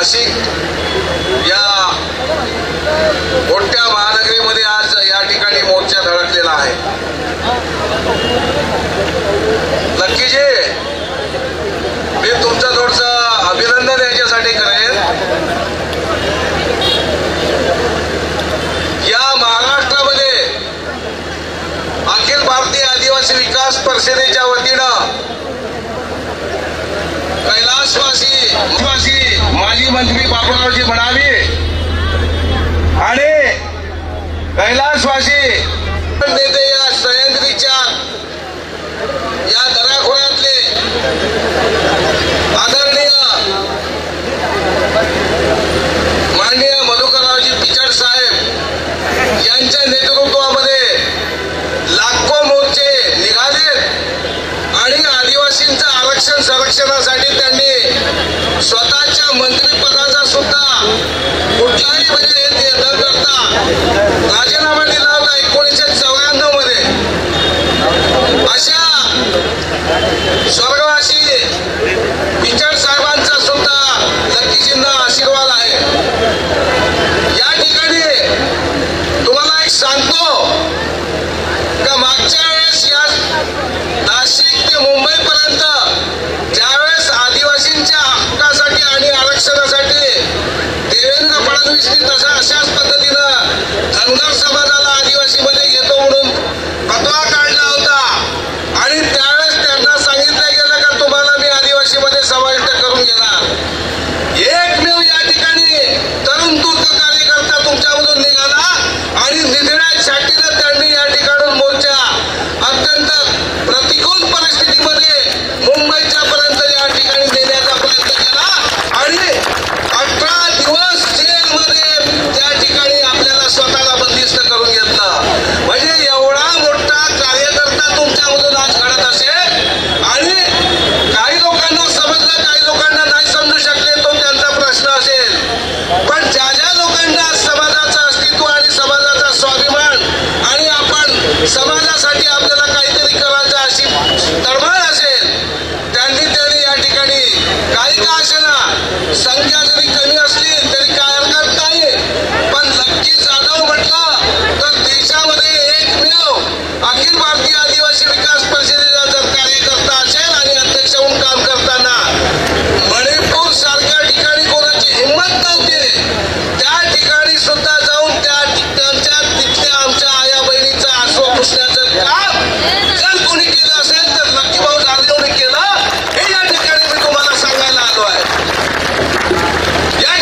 नाशिक या मोठ्या महानगरीमध्ये आज या ठिकाणी मोर्चा धडकलेला आहे। नक्कीजी मी तुमचं थोडंसं अभिनंदन याच्यासाठी करेन। या महाराष्ट्रामध्ये अखिल भारतीय आदिवासी विकास परिषदेच्या वतीनं कैलासवासी माजी मंत्री बापूरावजी म्हणावे आणि कैलासवासी नेते या सह्याद्रीच्या या दऱ्याखोऱ्यातले आदरणीय माननीय मधुकररावजी पिचड साहेब यांच्या नेतृत्वामध्ये लाखो मोर्चे निघाले आणि आदिवासींचं आरक्षण संरक्षणासाठी त्यांनी स्वतःच्या मंत्रिपदाचा सुद्धा कुठलाही म्हणजे न करता राजीनामा दिला होता 1994 मध्ये। अशा स्वर्गवासी पिचड साहेबांचा सुद्धा लक्कीजींना आशीर्वाद आहे। या ठिकाणी तुम्हाला एक सांगतो का मागच्या वेळेस या नाशिक ते मुंबईपर्यंत ज्यावेळेस आदिवासींच्या हक्कासाठी आणि आरक्षणासाठी देवेंद्र फडणवीसनी अशाच पद्धतीनं धनगर समाजाला आदिवासीमध्ये घेतो म्हणून फतवा काढला होता आणि त्यावेळेस त्यांना सांगितलं गेलं का तुम्हाला मी आदिवासीमध्ये समाविष्ट करून घेणार। एकमेव या ठिकाणी तरुण तूर्त कार्यकर्ता तुमच्यामधून निघाला आणि निधड्या छाटीनं त्यांनी या ठिकाणून मोर्चा अत्यंत प्रतिकूल परिस्थितीमध्ये मुंबईच्या पर्यंत या ठिकाणी नेण्याचा प्रयत्न केला आणि 18 दिवस जेलमध्ये त्या ठिकाणी आपल्याला स्वतःला बंदिस्त करून घेतलं। म्हणजे एवढा मोठा कार्यकर्ता तुमच्यामधून आज घडत असेल आणि काही लोकांना समजलं काही लोकांना नाही समजू शकले तो त्यांचा प्रश्न असेल, पण ज्या ज्या लोकांना समाजाचं अस्तित्व आणि समाजाचा स्वाभिमान आणि आपण समाजासाठी आपल्याला काहीतरी करायचं अशी तळमळ असेल त्यांनी या ठिकाणी काही का असेना संख्या जरी कमी असली तरी काय हरकत नाही, पण लक्की जाधव म्हटलं तर देशामध्ये एकमेव अखिल भारतीय आदिवासी विकास परिषदेचा जर कार्यकर्ता असेल आणि अध्यक्ष म्हणून काम करताना मणिपूर सारख्या ठिकाणी कोणाची हिंमत नव्हती त्या ठिकाणी सुद्धा जाऊन त्यांच्या तिथल्या आमच्या आया बहिणीचं आसव पुसण्याचं काम जर कोणी केलं असेल तर लक्की भाऊ जाधवने केलं हे या ठिकाणी मी तुम्हाला सांगायला आलो आहे। या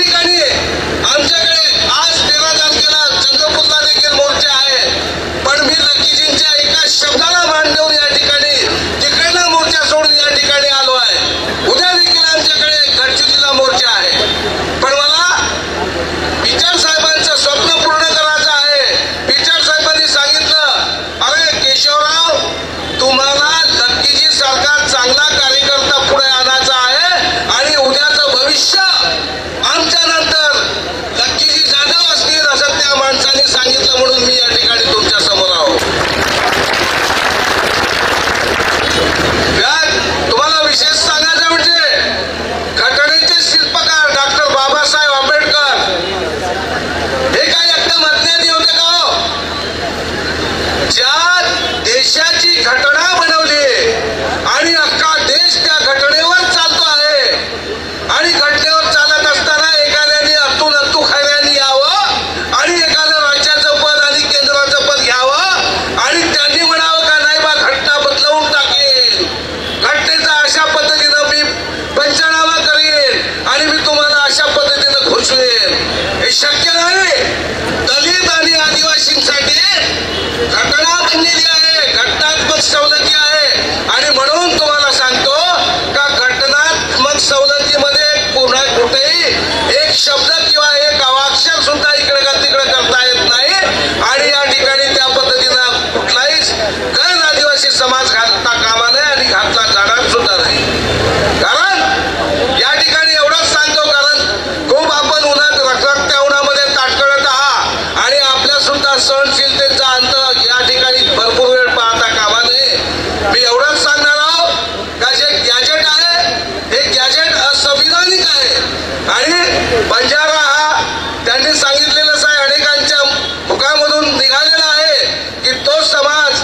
बंजारा हा त्यांनी सांगितलेलंच आहे, अनेकांच्या मुखामधून निघालेला आहे की तो समाज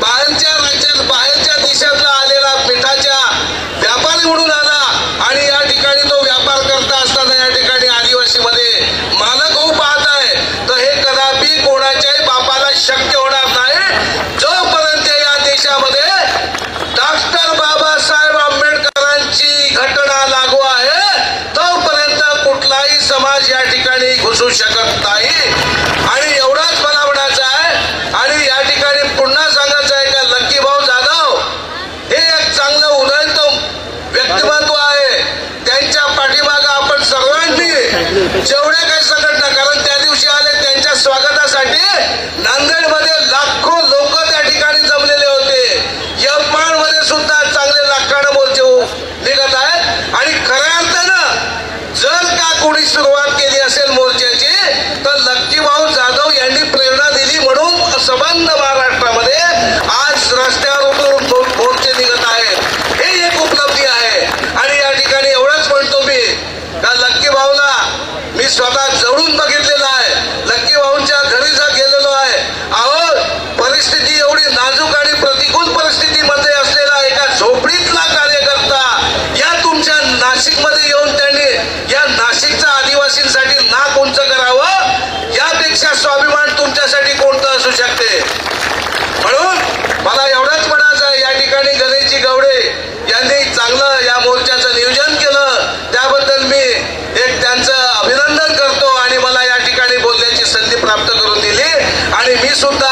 बाहेरच्या राज्यात बाहेरच्या देशातला आलेला मिठाच्या व्यापारी म्हणून आला आणि या ठिकाणी तो व्यापार करता असताना या ठिकाणी आदिवासीमध्ये मालक होऊ पाहत आहे. तर हे कदापि कोणाच्याही बापाला शक्य होणार नाही जोपर्यंत या देशामध्ये डॉक्टर बाबासाहेब आंबेडकरांची घटना लागू आहे तोपर्यंत कुठलाही समाज या ठिकाणी घुसू शकत नाही. आणि एवढाच मला म्हणायचं आहे आणि या ठिकाणी पुन्हा सांगायचं आहे का लक्की भाऊ जाधव हे एक चांगलं उदयंत व्यक्तिमत्व आहे. त्यांच्या पाठीमागे आपण सर्वांनी जेवढ्या काही संघटना, कारण त्या दिवशी आले त्यांच्या स्वागतासाठी नांदेडमध्ये लाखो लोक त्या ठिकाणी जमलेले होते. यवतमाळमध्ये सुद्धा चांगले लाखांना मोर्चे निघत आहेत. आणि खऱ्या अर्थानं जर का कोणी सुरुवात केली असेल मोर्चाची तर लक्की भाऊ जाधव यांनी प्रेरणा दिली म्हणून संबंध महाराष्ट्रामध्ये आज रस्त्यावर उतरून मोर्चे निघत आहेत. हे एक उपलब्धी आहे. आणि या ठिकाणी एवढंच म्हणतो मी का लक्की भाऊला मी स्वतः जवळून बघितलेलं आहे. लक्की भाऊंच्या घरी जर गेलेलो आहे, अहो परिस्थिती एवढी नाजूक आणि प्रतिकूल परिस्थितीमध्ये असलेला एका झोपडीतला कार्यकर्ता या तुमच्या नाशिकमध्ये येऊन त्यांनी या नाशिकच्या आदिवासींसाठी नाक उंच करावं यापेक्षा स्वाभिमान तुमच्यासाठी कोणतं असू शकते. म्हणून मला एवढंच म्हणायचं आहे, या ठिकाणी गणेशजी गवडे यांनी चांगलं या मोर्चाचं नियोजन केलं त्याबद्दल मी एक त्यांचं अभिनंदन करतो आणि मला या ठिकाणी बोलण्याची संधी प्राप्त करून दिली. आणि मी सुद्धा